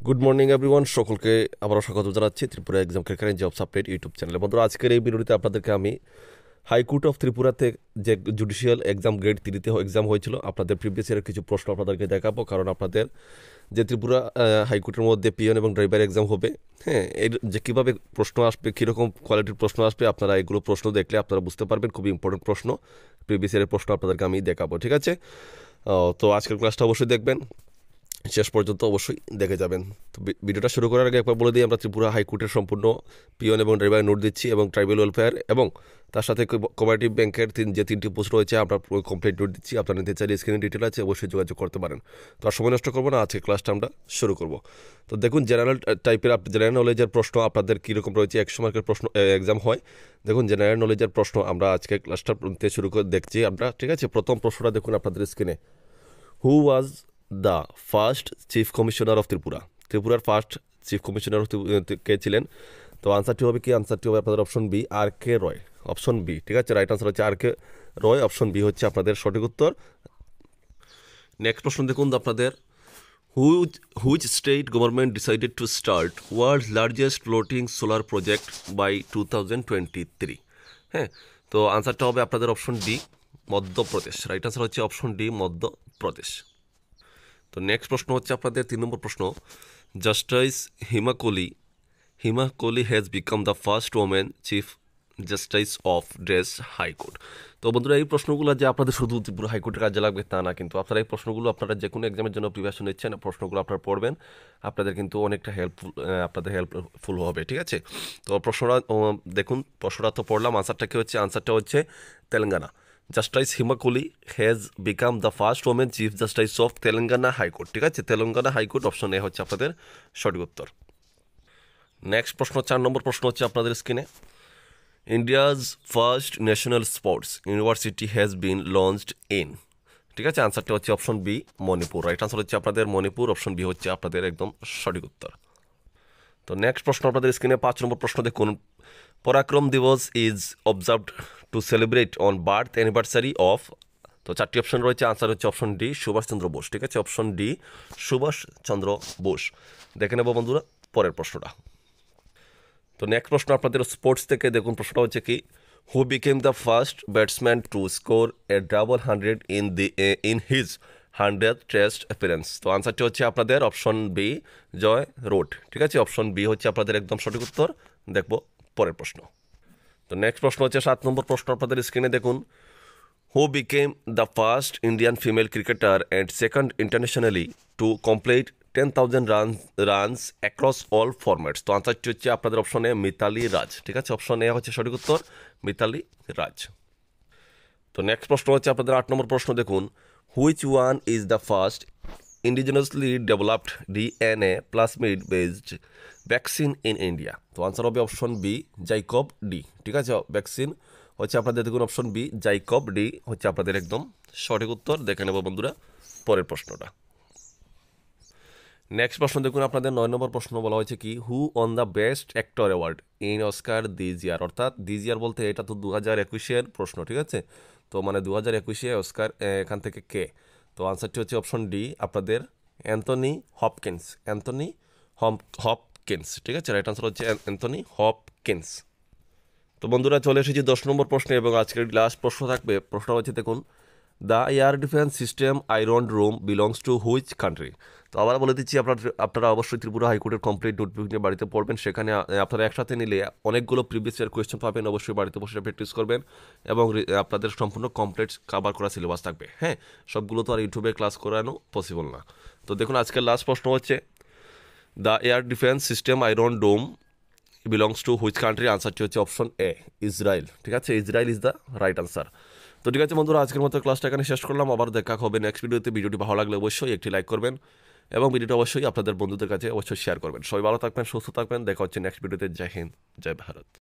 Good morning everyone, সকলকে আবারও স্বাগত জানাচ্ছি Tripura exam career jobs update YouTube চ্যানেলে। বন্ধুরা, আজকের এই ভিডিওতে আপনাদেরকে আমি হাইকোর্ট অফ ত্রিপুরাতে যে জুডিশিয়াল এক্সাম গ্রেড 3-তে এক্সাম হয়েছিল আপনাদের প্রিভিয়াস ইয়ারের কিছু প্রশ্ন আপনাদেরকে দেখাবো, কারণ আপনাদের যে ত্রিপুরা হাইকোর্টের মধ্যে পিওন এবং ড্রাইভার এক্সাম হবে, হ্যাঁ, এর যে কীভাবে প্রশ্ন আসবে, কীরকম কোয়ালিটির প্রশ্ন আসবে, আপনারা এগুলো প্রশ্ন দেখলে আপনারা বুঝতে পারবেন। খুবই ইম্পর্টেন্ট প্রশ্ন, প্রিভিয়াস ইয়ারের প্রশ্ন আপনাদেরকে আমি দেখাবো, ঠিক আছে? তো আজকের ক্লাসটা অবশ্যই দেখবেন, শেষ পর্যন্ত অবশ্যই দেখে যাবেন। তো ভিডিওটা শুরু করার আগে একবার বলে দিই, আমরা ত্রিপুরা হাইকোর্টের সম্পূর্ণ পিওন এবং ড্রাইভার নোট দিচ্ছি, এবং ট্রাইবাল ওয়েলফেয়ার এবং তার সাথে কোঅপারেটিভ ব্যাংকের যে 3টি পোস্ট রয়েছে আমরা কমপ্লিট নোট দিচ্ছি। আপনারা নিতে চাইলে স্ক্রিনে ডিটেল আছে, অবশ্যই যোগাযোগ করতে পারেন। তো আর সময় নষ্ট করবো না, আজকে ক্লাসটা আমরা শুরু করব। তো দেখুন, জেনারেল টাইপের জেনারেল নলেজের প্রশ্ন আপনাদের কীরকম রয়েছে, 100 মার্কের প্রশ্ন এক্সাম হয়। দেখুন, জেনারেল নলেজের প্রশ্ন আমরা আজকে ক্লাসটা শুরু করে দেখছি আমরা, ঠিক আছে? প্রথম প্রশ্নটা দেখুন আপনাদের স্ক্রিনে। Who was the first chief commissioner of Tripura? ত্রিপুরার ফার্স্ট চিফ কমিশনার কে ছিলেন? তো আনসারটি হবে কি? আনসারটি হবে আপনাদের অপশন বি, আর কে রয়। অপশন বি, ঠিক আছে? রাইট আনসার হচ্ছে আর কে রয়। অপশন বি হচ্ছে আপনাদের সঠিক উত্তর। নেক্সট প্রশ্ন দেখুন আপনাদের, which state government decided to start world's largest floating solar project by 2023? হ্যাঁ, তো আনসারটা হবে আপনাদের option D, Madhya Pradesh. Right answer হচ্ছে অপশন ডি, মধ্যপ্রদেশ। তো নেক্সট প্রশ্ন হচ্ছে আপনাদের 3 নম্বর প্রশ্ন। Justice Hima Kohli has become the first women chief justice of dress high court. তো বন্ধুরা, এই প্রশ্নগুলো যে আপনাদের শুধু ত্রিপুরা হাইকোর্টের কাজে লাগবে তা না, কিন্তু আপনারা এই প্রশ্নগুলো আপনারা যে কোনো এক্সামের জন্য প্রিপারেশন নিচ্ছেন, প্রশ্নগুলো আপনারা পড়বেন, আপনাদের কিন্তু অনেকটা হেল্পফুল হবে, ঠিক আছে? তো প্রশ্নটা দেখুন, প্রশ্নটা তো পড়লাম, আনসারটা হচ্ছে Telangana. Justice Hima Kohli has become the first women chief justice of Telangana high court, ঠিক আছে? তেলেঙ্গানা হাইকোর্ট, অপশন এ হচ্ছে আপনাদের সঠিক উত্তর। নেক্সট প্রশ্ন, 4 নম্বর প্রশ্ন হচ্ছে আপনাদের স্ক্রিনে। India's first national sports university has been launched in, ঠিক আছে? আনসারটা হচ্ছে option B, Manipur. Right answer হচ্ছে আপনাদের মণিপুর। অপশন বি হচ্ছে আপনাদের একদম সঠিক উত্তর। তো নেক্সট প্রশ্ন আপনাদের স্ক্রিনে 5 নম্বর প্রশ্ন দেখুন। পরাক্রম দিবস is observed to celebrate on birth anniversary of. তো 4টি অপশন রয়েছে, আনসার হচ্ছে অপশন ডি, সুভাষচন্দ্র বোস, ঠিক আছে? Option D, Subhash Chandra Bose. দেখে নেব বন্ধুরা পরের প্রশ্নটা। তো নেক্সট প্রশ্ন আপনাদের স্পোর্টস থেকে দেখুন, প্রশ্নটা হচ্ছে কি, who became the first batsman to score a double 100 in his 100th test appearance? তো আনসারটি হচ্ছে আপনাদের অপশন বি, জয় রুট, ঠিক আছে? অপশন বি হচ্ছে আপনাদের একদম সঠিক উত্তর। দেখব পরের প্রশ্ন। তো নেক্সট প্রশ্ন হচ্ছে 7 নম্বর প্রশ্ন আপনাদের স্ক্রিনে দেখুন। হু became the first Indian female cricketer and second internationally to complete 10,000 runs across all formats? তো আনসারটি হচ্ছে আপনাদের অপশনে মিতালি রাজ, ঠিক আছে? অপশন এ হচ্ছে সঠিক উত্তর, মিতালি রাজ। তো নেক্সট প্রশ্ন হচ্ছে আপনাদের 8 নম্বর প্রশ্ন দেখুন। Which one is the first indigenously developed DNA plasmid based vaccine in India? তো আনসার হবে অপশন বি, জাইকব ডি, ঠিক আছে? ভ্যাকসিন হচ্ছে আপনাদের দেখুন অপশন বি, জাইকব ডি হচ্ছে আপনাদের একদম সঠিক উত্তর। দেখে নেব বন্ধুরা পরের প্রশ্নটা। নেক্সট প্রশ্ন দেখুন আপনাদের 9 নম্বর প্রশ্ন বলা হয়েছে কি, who on the best actor award in Oscar this year? অর্থাৎ দিস ইয়ার বলতে এটা তো 2021-এর প্রশ্ন, ঠিক আছে? তো মানে 2021-এ অস্কার এখান থেকে কে? তো আনসারটি হচ্ছে অপশন ডি, আপনাদের অ্যান্থনি হপকিন্স, ঠিক আছে? রাইট আনসার হচ্ছে অ্যান্থনি হপকিন্স। তো বন্ধুরা, চলে এসেছি 10 নম্বর প্রশ্নে, এবং আজকের লাস্ট প্রশ্ন থাকবে। প্রশ্ন হচ্ছে দেখুন, the air defence system iron dome belongs to which country? তো আবার বলে দিচ্ছি, আপনারা অবশ্যই ত্রিপুরা হাইকোর্টের কমপ্লিট নোটবুক নিয়ে বাড়িতে পড়বেন। সেখানে আপনারা একসাথে নিলে অনেকগুলো প্রিভিয়াস ইয়ার কোয়েশ্চেন পাবেন। অবশ্যই বাড়িতে বসে প্র্যাকটিস করবেন, এবং আপনাদের সম্পূর্ণ কমপ্লিট কাভার করা সিলেবাস থাকবে। হ্যাঁ, সবগুলো তো আর ইউটিউবে ক্লাস করানো পসিবল না। তো দেখুন, আজকের লাস্ট প্রশ্ন হচ্ছে, the air defence system iron dome belongs to which country? আনসারটি হচ্ছে অপশন এ, ইসরায়েল, ঠিক আছে? Israel is the right answer. তো ঠিক আছে বন্ধুরা, আজকের মতো ক্লাসটা এখানে শেষ করলাম। আবার দেখা হবে নেক্সট ভিডিওতে। ভিডিওটি ভালো লাগলে অবশ্যই একটি লাইক করবেন, এবং ভিডিওটি অবশ্যই আপনাদের বন্ধুদের কাছে অবশ্যই শেয়ার করবেন। সবাই ভালো থাকবেন, সুস্থ থাকবেন। দেখা হচ্ছে নেক্সট ভিডিওতে। জয় হিন্দ, জয় ভারত।